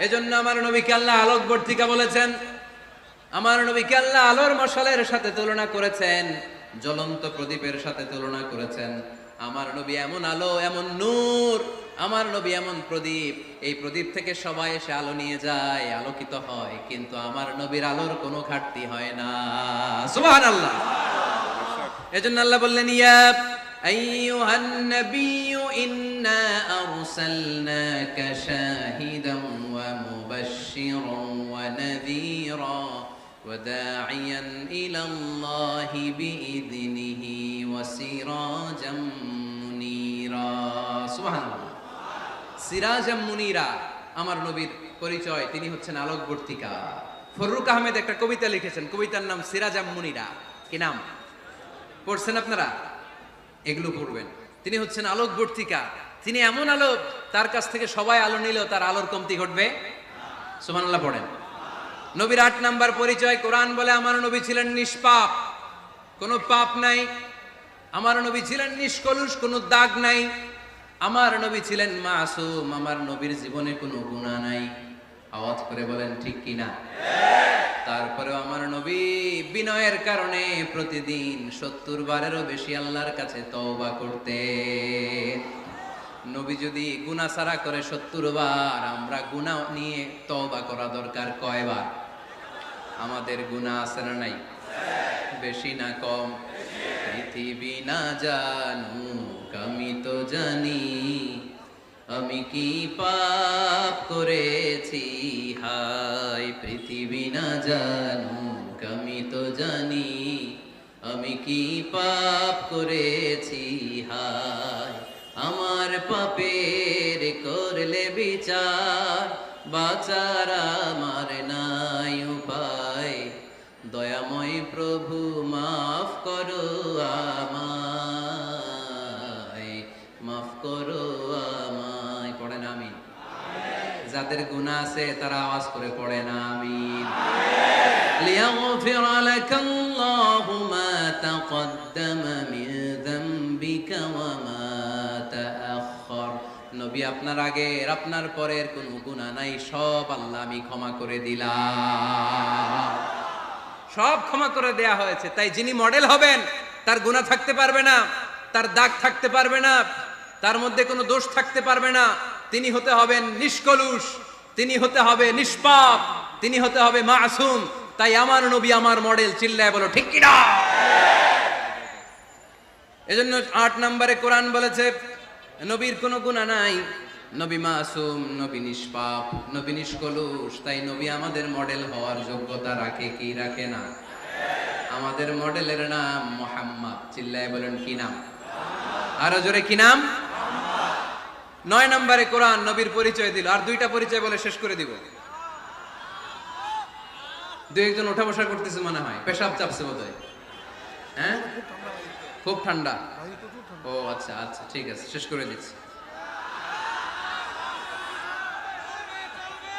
এজন্য আমার নবীকে আল্লাহ আলোকবর্তিকা বলেছেন, আমার নবীকে আল্লাহ আলোর মশালের সাথে তুলনা করেছেন, জ্বলন্ত প্রদীপের সাথে তুলনা করেছেন। আমার নবী এমন আলো, এমন নূর, আমার নবী এমন প্রদীপ, এই প্রদীপ থেকে সবাই এসে আলো নিয়ে যায়, আলোকিত হয়, কিন্তু আমার নবীর আলোর কোনো ঘাটতি হয় না। সুবহানাল্লাহ। এজন্য আল্লাহ বললেন, ইয়া আইয়ুহান নাবিয়্যু ইন্না আরসালনাকা শাহিদান ওয়া মুবাশশিরান ওয়া নাযীরা ওয়া দাঈয়ান ইলাল্লাহি বিইযনিহি ওয়া সিরাজাম মুনীরা। সুবহানাল্লাহ। সিরাজাম মুনীরা, আমার নবীর পরিচয়, তিনি হচ্ছেন আলোকবর্তিকা। ফররুক আহমেদ একটা কবিতা লিখেছেন, কবিতার নাম সিরাজাম মুনীরা। কি নাম পড়ছেন আপনারা? এগুলো পড়বেন। তিনি হচ্ছেন আলোকবর্তিকা, তিনি এমন আলো, তার কাছ থেকে সবাই আলো নিলেও তার আলোর কমতি ঘটবে। সুবহানাল্লাহ পড়েন। নবীর ৮ নাম্বার পরিচয়, কোরআন বলে আমার নবী ছিলেন নিষ্পাপ, কোনো পাপ নাই। আমার নবী ছিলেন নিষ্কলুষ, কোনো দাগ নাই। আমার নবী ছিলেন মাসুম, আমার নবীর জীবনে কোনো গুনাহ নাই। আওয়াজ করে বলেন ঠিক কিনা? তারপরেও আমার নবী বিনয়ের কারণে প্রতিদিন ৭০ বারেরও বেশি আল্লাহর কাছে তওবা করতেন। নবী যদি গুনাহ ছাড়া করে ৭০ বার, আমরা গুনাহ নিয়ে তওবা করা দরকার কয়বার? আমাদের গুনাহ আছে না নাই? বেশি না কম? পৃথিবী না জানুক আমি তো জানি, আমি কি পাপ করেছি হায়। পৃথিবী না জানুক আমি তো জানি, আমি কি পাপ করেছি হায়। আমার পাপের করলে বিচার, বাঁচার আমার নাই উপায়। দয়াময় প্রভু মাফ করো আমায়, মাফ করো আমায়। পড়েন আমিন। যাদের গুনাহ আছে তারা আওয়াজ করে পড়েন আমিন। লিয়াগফিরা লাকাল্লাহু মা তাকদ্দামা মিন যামবিকা ওয়া মা তাআখার। নবী আপনার আগের আপনার পরের কোনো গুনাহ নাই, সব আল্লাহ আমি ক্ষমা করে দিলাম। সব ক্ষমা করে দেয়া হয়েছে। তাই যিনি মডেল হবেন, তার গুনাহ থাকতে পারবে না, তার দাগ থাকতে পারবে না, তার মধ্যে কোনো দোষ থাকতে পারবে না। তিনি হতে হবেন নিষ্কলুষ, তিনি হতে হবে নিষ্পাপ, তিনি হতে হবে মাসুম। তাই আমার নবী আমার মডেল। চিল্লায় বলো ঠিক কি না? এজন্য ৮ নম্বরে কোরআন বলেছে নবীর কোনো গুনাহ নাই, নবী মাসুম, নবী নিষ্পাপ, নবী নিষ্কলুষ। তাই নবী আমাদের মডেল হওয়ার যোগ্যতা রাখে কি রাখে না? আমাদের মডেলের নাম মুহাম্মদ। চিল্লায় বলেন কি নাম? আরো জোরে কি নাম? ৯ নম্বরে কোরআন নবীর পরিচয় দিল। আর 2টা পরিচয় বলে শেষ করে দিব। 2-1 ওঠা বসা করতেছে মনে হয়, পেশাব চাপছে বোধহয়। হ্যাঁ, খুব ঠান্ডা। ও আচ্ছা আচ্ছা, ঠিক আছে, শেষ করে দিচ্ছি।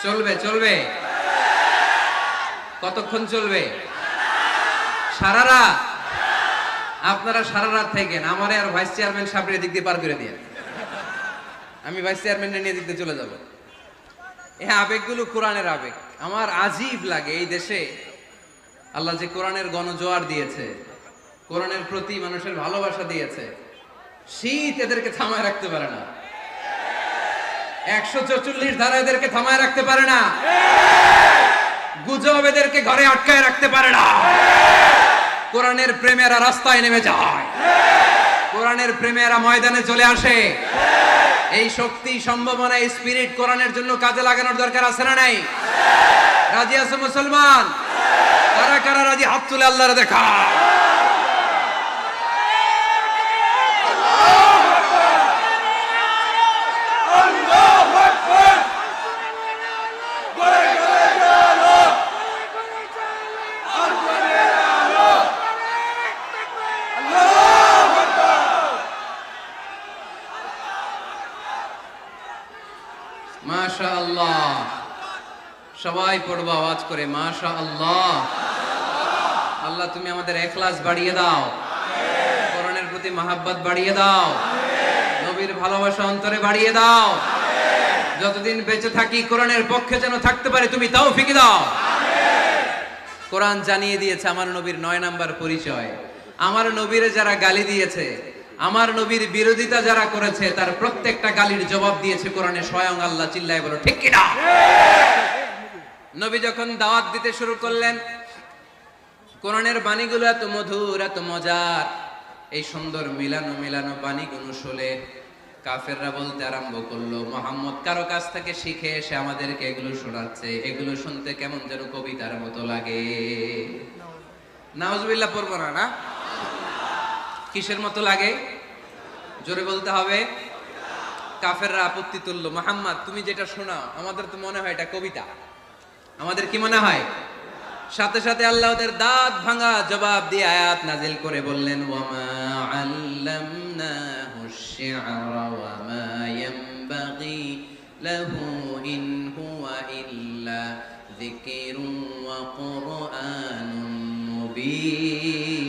চলবে চলবে? কতক্ষণ চলবে? সারা রাত? আপনারা সারা রাত থাকেন, আমারে আর ভাইস চেয়ারম্যান সাহেবের দিক দিয়ে পার করে দিয়ে, আমি ভাইস চেয়ারম্যানের নিয়ে দিক দিয়ে চলে যাব। এই আবেগগুলো কোরআনের আবেগ। আমার আজীব লাগে এই দেশে আল্লাহ যে কোরআনের গণজোয়ার দিয়েছে, কোরআনের প্রতি মানুষের ভালোবাসা দিয়েছে, শীত এদেরকে থামায় রাখতে পারে না। ১৪৪ ধারা এদেরকে থামায় রাখতে পারে না। গুজব এদেরকে ঘরে আটকায় রাখতে পারে না। কোরআনের প্রেমেরা রাস্তায় নেমে যায়, কোরআনের প্রেমেরা ময়দানে চলে আসে। এই শক্তি, সম্ভাবনা, এই স্পিরিট কোরআনের জন্য কাজে লাগানোর দরকার আছে না নাই? রাজি আছে মুসলমান? কারা কারা রাজি? হাত তুলে আল্লাহরে দেখা। মাশাআল্লাহ। সবাই পড়বো আওয়াজ করে মাশাআল্লাহ। আল্লাহ তুমি আমাদের ইখলাস বাড়িয়ে দাও, কোরআনের প্রতি মহব্বত বাড়িয়ে দাও, নবীর ভালোবাসা অন্তরে বাড়িয়ে দাও। যতদিন বেঁচে থাকি কোরআনের পক্ষে যেন থাকতে পারে তুমি তৌফিক দাও। কোরআন জানিয়ে দিয়েছে আমার নবীর 9 নাম্বার পরিচয়। আমার নবীরে যারা গালি দিয়েছে, আমার নবীর বিরোধিতা যারা করেছে, তার প্রত্যেকটা গালির জবাব দিয়েছে কোরআনে স্বয়ং আল্লাহ। চিল্লায় বলো ঠিক কিনা? নবী যখন দাওয়াত দিতে শুরু করলেন, কোরআনের বাণীগুলো এত মধুর, এত মজার, এই সুন্দর মিলানো মিলানো বাণীগুলো শুনে কাফেররা বলতে আরম্ভ করলো, মুহাম্মদ কারো কাছ থেকে শিখে এসে আমাদেরকে এগুলো শোনাচ্ছে, এগুলো শুনতে কেমন যেন কবিতার মতো লাগে। নাউজুবিল্লাহ পড়বো না? না, কিসের মতো লাগে? জোরে বলতে হবে। কাফেররা আপত্তি তুললো, মুহাম্মদ তুমি যেটা শোনাও আমাদের তো মনে হয় এটা কবিতা। আমাদের কি মনে হয়? সাথে সাথে আল্লাহ ওদের দাঁত ভাঙা জবাব দিয়ে আয়াত নাজিল করে বললেন, ওয়ামা আল্লামনাহু আশ-শি'রা ওয়ামা ইয়ানবাগি লাহু ইন হুয়া ইল্লা যিকরুন ওয়া কুরআনুন মুবিন।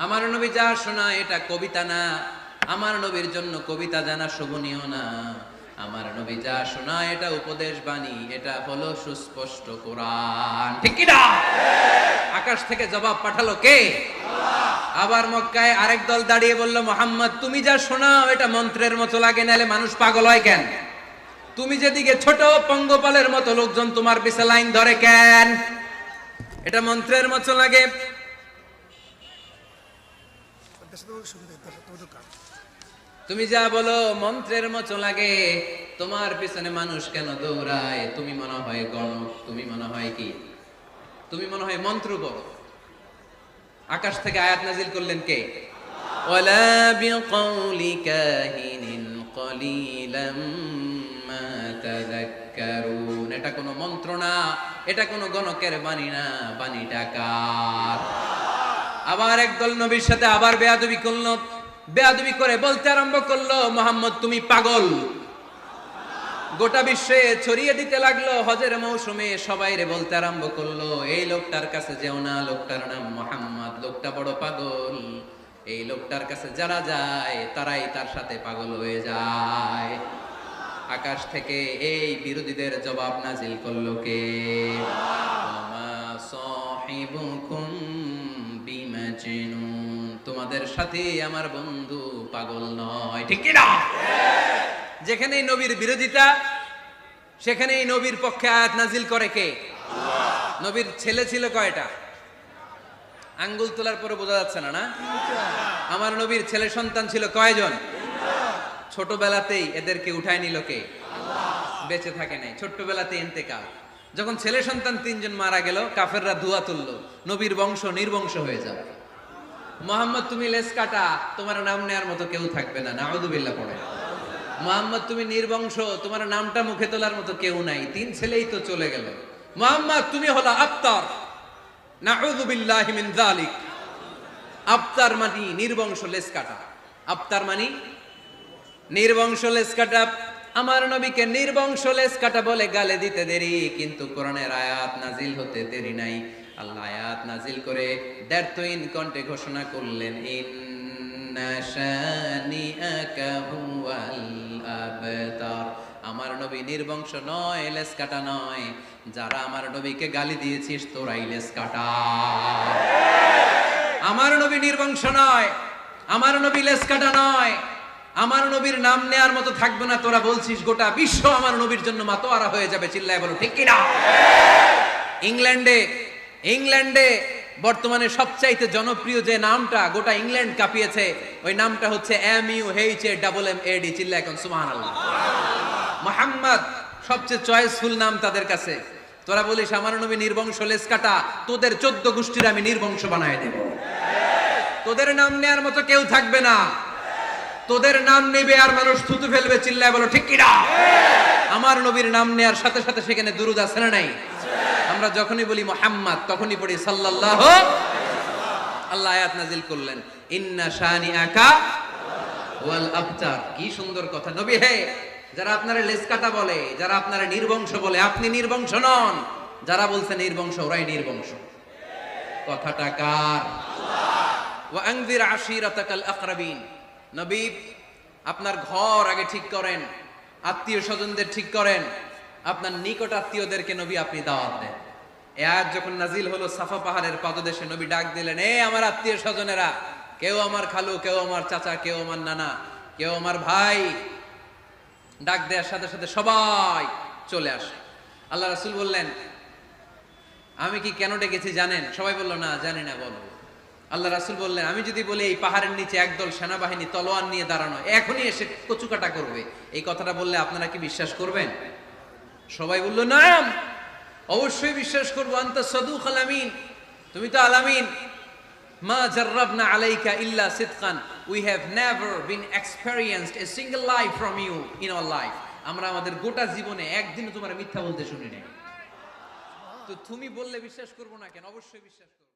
আমার নবী যা শোনায় এটা কবিতা না, আমার নবীর জন্য কবিতা জানা শোভনীয় না। আমার নবী যা শোনায় এটা উপদেশ বাণী, এটা হলো সুস্পষ্ট কোরআন। ঠিক কি না? আকাশ থেকে জবাব পাঠালো কে? আবার মক্কায় আরেক দল দাঁড়িয়ে বলল, মুহাম্মদ তুমি যা শোনাও এটা মন্ত্রের মতো লাগে, নালে মানুষ পাগল হয় কেন? তুমি যেদিকে ছোট পঙ্গপালের মতো লোকজন তোমার পিছে লাইন ধরে কেন? এটা মন্ত্রের মতো লাগে। তুমি যা বলো মন্ত্রের মতো লাগে, তোমার পিছনে মানুষ কেন দৌড়ায়? তুমি মনে হয় গণক, তুমি মনে হয় কি, তুমি মনে হয় মন্ত্র বলো। আকাশ থেকে আয়াত নাজিল করলেন কে? ওয়ালা বিকাউলি কাহিনিন কলিলাম মা তাযাক্কারুন। এটা কোনো মন্ত্র না, এটা কোনো গণকের বাণী না, বাণীটা কার? আবার একদল নবীর সাথে আবার বেয়াদবি করলো, বেয়াদবি করে বলতে আরম্ভ করলো, মুহাম্মদ তুমি পাগল। গোটা বিশ্বে ছড়িয়ে দিতে লাগলো। হজের মৌসুমে সবাইরে বলতে আরম্ভ করলো, এই লোকটার কাছে যেও না, লোকটার নাম মুহাম্মদ, লোকটা বড় পাগল। এই লোকটার কাছে যারা যায় তারাই তার সাথে পাগল হয়ে যায়। আকাশ থেকে এই বিরোধীদের জবাব নাজিল করলো কে? ওমা সাহিবুকুম বিমাজনুন। তোমাদের সাথে আমার বন্ধু পাগল নয়। ঠিক কি না? যেখানেই নবীর বিরোধিতা, সেখানেই নবীর পক্ষে আয়াত নাজিল করে কে? নবীর ছেলে ছিল কয়টা? আঙ্গুল তোলার পরে বোঝা যাচ্ছে না, না? আমার নবীর ছেলে সন্তান ছিল কয়জন? ছোটবেলাতেই এদেরকে উঠায় নিল কে? বেঁচে থাকে নাই, ছোট্টবেলাতে ইন্তেকাল। যখন ছেলে সন্তান 3 জন মারা গেল, কাফেররা ধোয়া তুললো, নবীর বংশ নির্বংশ হয়ে যাবে। মুহাম্মদ তুমি লেস কাটা, তোমার নাম নেয়ার মতো কেউ থাকবে না। নাউযুবিল্লাহ পড়ে। মুহাম্মদ তুমি নির্বংশ, তোমার নামটা মুখে তোলার মতো কেউ নাই। 3 ছেলেই তো চলে গেল। মুহাম্মদ তুমি হলো আবতার। নাউযুবিল্লাহি মিন যালিক। আবতার মানে নির্বংশ, লেস কাটা। আবতার মানে নির্বংশ, লেস কাটা। আমার নবীকে নির্বংশ লেস কাটা বলে গালে দিতে দেরি, কিন্তু কোরআনের আয়াত নাজিল হতে দেরি নাই। আল্লাহ আয়াত নাজিল করে দ্ব্যর্থহীন কণ্ঠে ঘোষণা করলেন, ইন্না শানিআকা হুয়াল আবতার। আমার নবী নির্বংশ নয়, লেস কাটা নয়। যারা আমার নবীকে গালি দিয়েছিস তোরাই লেস কাটা। আমার নবী নির্বংশ নয়, আমার নবী লেস কাটা নয়। আমার নবীর নাম নেয়ার মতো থাকবে না। তোরা বলছিস গোটা বিশ্ব আমার নবীর জন্য মাতোয়ারা হয়ে যাবে। চিল্লায় বলো ঠিক কিনা? ইংল্যান্ডে বর্তমানে সবচাইতে জনপ্রিয় যে নামটা গোটা ইংল্যান্ড কাঁপিয়েছে, ওই নামটা হচ্ছে MUHAMMAD। চিল্লায় এখন সুবহানাল্লাহ। মুহাম্মদ সবচেয়ে চয়েসফুল নাম তাদের কাছে। তোরা বলিস আমার নবী নির্বংশ, লেস কাটা, তোদের 14 গোষ্ঠীর আমি নির্বংশ বানায় দেব। তোদের নাম নেয়ার মতো কেউ থাকবে না। তোদের নাম নেবে আর মানুষ থুতু ফেলবে। চিল্লায় বলো ঠিক কিনা? আমার নবীর নাম নেয়ার সাথে সাথে সেখানে দুরূদ আছে না নাই? আমরা যখনই বলি মুহাম্মদ তখনই পড়ি সাল্লাল্লাহু। আল্লাহ আয়াত নাজিল করলেন, ইন্না শানিআকা ওয়াল আবতার। কি সুন্দর কথা। নবী হে, যারা আপনারা লেস কাটা বলে, যারা আপনারা নির্বংশ বলে, আপনি নির্বংশ নন। যারা বলছে নির্বংশ, ওরাই নির্বংশ। কথাটা কার? ওয়া আনযির আশিরাতাকাল আকরাবিন। নবী, আপনার ঘর আগে ঠিক করেন, আত্মীয় স্বজনদের ঠিক করেন, আপনার নিকট আত্মীয়দেরকে নবী আপনি দাওয়াত দেন। এই আয়াত যখন নাজিল হলো সাফা পাহাড়ের পাদদেশে, নবী ডাক দিলেন, এ আমার আত্মীয় স্বজনেরা, কেউ আমার খালু, কেউ আমার চাচা, কেউ আমার নানা, কেউ আমার ভাই। ডাক দেওয়ার সাথে সাথে সবাই চলে আসে। আল্লাহ রাসূল বললেন, আমি কি কেন ডেকেছি জানেন? সবাই বলল, না জানি না, বলো। আল্লাহ রাসূল বললেন, আমি যদি বলি এই পাহাড়ের নিচে একদল সেনাবাহিনী তলোয়ার নিয়ে দাঁড়ানো, এখনই এসে কচুকাটা করবে, এই কথাটা বললে আপনারা কি বিশ্বাস করবেন? সবাই বলল, নাম, অবশ্যই বিশ্বাস করবো। আনতা সাদুকুল আমিন, তুমি তো আলামিন। মা জাররাবনা আলাইকা ইল্লা সিদকান, we have never been experienced a single life from you in our life. আমরা আমাদের গোটা জীবনে একদিনও তোমার মিথ্যা বলতে শুনি নাই। তো তুমি বললে বিশ্বাস করবো না কেন? অবশ্যই বিশ্বাস করবো।